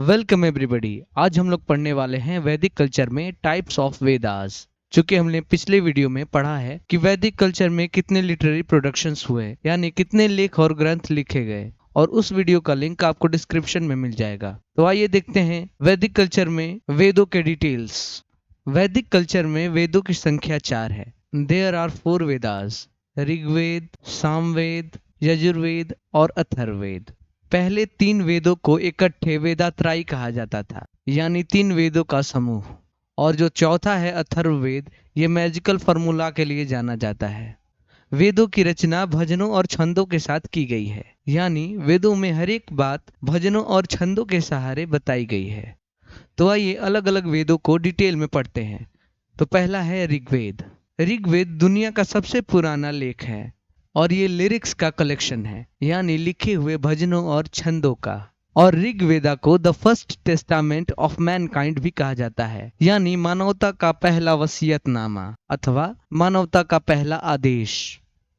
Welcome everybody. आज हम लोग पढ़ने वाले हैं वैदिक कल्चर में टाइप्स ऑफ वेदास। चूंकि हमने पिछले वीडियो में पढ़ा है कि वैदिक कल्चर में कितने लिटरेरी प्रोडक्शंस हुए, यानी कितने लेख और ग्रंथ लिखे गए, और उस वीडियो का लिंक आपको डिस्क्रिप्शन में मिल जाएगा। तो आइए देखते हैं वैदिक कल्चर में वेदों के डिटेल्स। वैदिक कल्चर में वेदों की संख्या 4 है। देयर आर 4 वेदास: ऋग्वेद, सामवेद, यजुर्वेद और अथर्ववेद। पहले 3 वेदों को इकट्ठे वेदात्राई कहा जाता था, यानी 3 वेदों का समूह। और जो चौथा है अथर्ववेद, ये मैजिकल फॉर्मूला के लिए जाना जाता है। वेदों की रचना भजनों और छंदों के साथ की गई है, यानी वेदों में हर एक बात भजनों और छंदों के सहारे बताई गई है। तो आइए अलग अलग वेदों को डिटेल में पढ़ते हैं। तो पहला है ऋग्वेद। ऋग्वेद दुनिया का सबसे पुराना लेख है और ये लिरिक्स का कलेक्शन है, यानी लिखे हुए भजनों और छंदों का। और ऋग्वेदा को the first testament of Mankind भी कहा जाता है, यानी मानवता का पहला वसीयतनामा अथवा मानवता का पहला आदेश।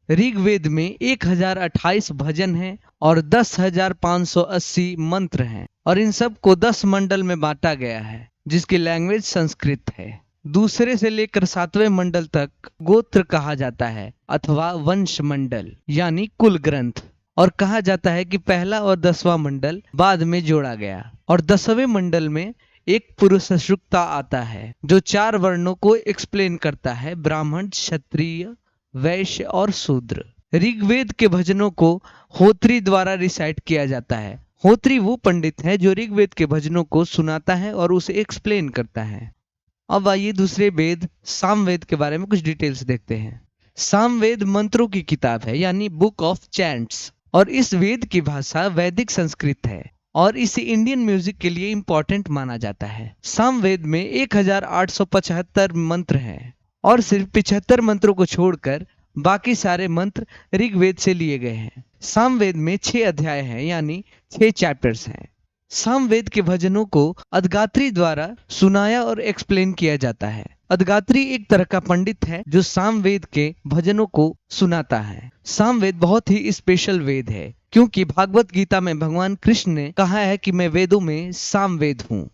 ऋग्वेद में 1028 भजन हैं और 10,580 मंत्र हैं, और इन सब को 10 मंडल में बांटा गया है, जिसकी लैंग्वेज संस्कृत है। दूसरे से लेकर 7वें मंडल तक गोत्र कहा जाता है अथवा वंश मंडल, यानी कुल ग्रंथ। और कहा जाता है कि पहला और 10वां मंडल बाद में जोड़ा गया। और 10वें मंडल में एक पुरुष सूक्ता आता है जो 4 वर्णों को एक्सप्लेन करता है: ब्राह्मण, क्षत्रिय, वैश्य और शूद्र। ऋग्वेद के भजनों को होत्री द्वारा रिसाइट किया जाता है। होत्री वो पंडित है जो ऋग्वेद के भजनों को सुनाता है और उसे एक्सप्लेन करता है। अब आइए दूसरे वेद सामवेद के बारे में कुछ डिटेल्स देखते हैं। सामवेद मंत्रों की किताब है, यानी बुक ऑफ चैंट्स, और इस वेद की भाषा वैदिक संस्कृत है और इसे इंडियन म्यूजिक के लिए इंपॉर्टेंट माना जाता है। सामवेद में 1875 मंत्र हैं और सिर्फ 75 मंत्रों को छोड़कर बाकी सारे मंत्र ऋग्वेद से लिए गए हैं। सामवेद में 6 अध्याय हैं, यानी 6 चैप्टर्स हैं। सामवेद के भजनों को अदगात्री द्वारा सुनाया और एक्सप्लेन किया जाता है। अदगात्री एक तरह का पंडित है जो सामवेद के भजनों को सुनाता है। सामवेद बहुत ही स्पेशल वेद है, क्योंकि भागवत गीता में भगवान कृष्ण ने कहा है कि मैं वेदों में सामवेद हूँ।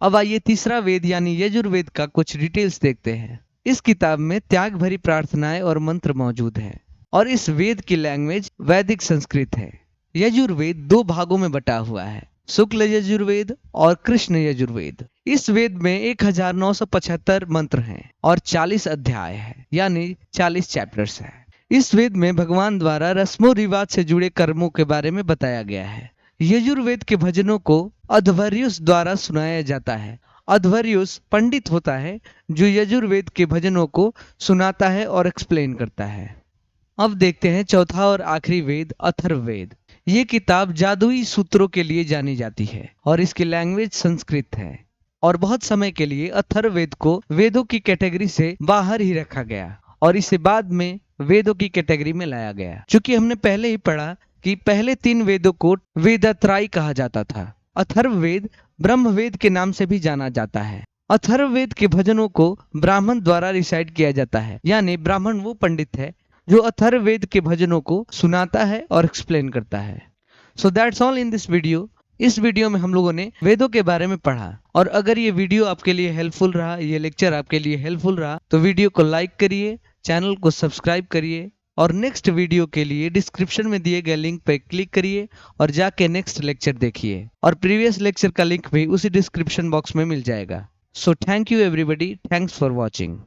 अब आइए तीसरा वेद यानी यजुर्वेद का कुछ डिटेल्स देखते हैं। इस किताब में त्याग भरी प्रार्थनाएं और मंत्र मौजूद हैं, और इस वेद की लैंग्वेज वैदिक संस्कृत है। यजुर्वेद 2 भागों में बटा हुआ है: शुक्ल यजुर्वेद और कृष्ण यजुर्वेद। इस वेद में 1975 मंत्र हैं और 40 अध्याय है, यानी 40 चैप्टर्स है। इस वेद में भगवान द्वारा रस्मों रिवाज से जुड़े कर्मों के बारे में बताया गया है। यजुर्वेद के भजनों को अध्वर्युस द्वारा सुनाया जाता है। अध्वर्युस पंडित होता है जो यजुर्वेद के भजनों को सुनाता है और एक्सप्लेन करता है। अब देखते हैं चौथा और आखिरी वेद अथर्ववेद। ये किताब जादुई सूत्रों के लिए जानी जाती है और इसकी लैंग्वेज संस्कृत है। और बहुत समय के लिए अथर्ववेद को वेदों की कैटेगरी से बाहर ही रखा गया और इसे बाद में वेदों की कैटेगरी में लाया गया। चूंकि हमने पहले ही पढ़ा कि पहले 3 वेदों को वेदात्राई कहा जाता था। अथर्ववेद ब्रह्मवेद के नाम से भी जाना जाता है। अथर्ववेद के भजनों को ब्राह्मण द्वारा रिसाइट किया जाता है, यानी ब्राह्मण वो पंडित है जो अथर्ववेद के भजनों को सुनाता है और एक्सप्लेन करता है। So that's all in this video. इस वीडियो में हम लोगों ने वेदों के बारे में पढ़ा, और अगर ये वीडियो आपके लिए हेल्पफुल रहा, ये लेक्चर आपके लिए हेल्पफुल रहा, तो वीडियो को लाइक करिए, चैनल को सब्सक्राइब करिए, और नेक्स्ट वीडियो के लिए डिस्क्रिप्शन में दिए गए लिंक पर क्लिक करिए और जाके नेक्स्ट लेक्चर देखिए। और प्रीवियस लेक्चर का लिंक भी उसी डिस्क्रिप्शन बॉक्स में मिल जाएगा। So thank you everybody, thanks for watching.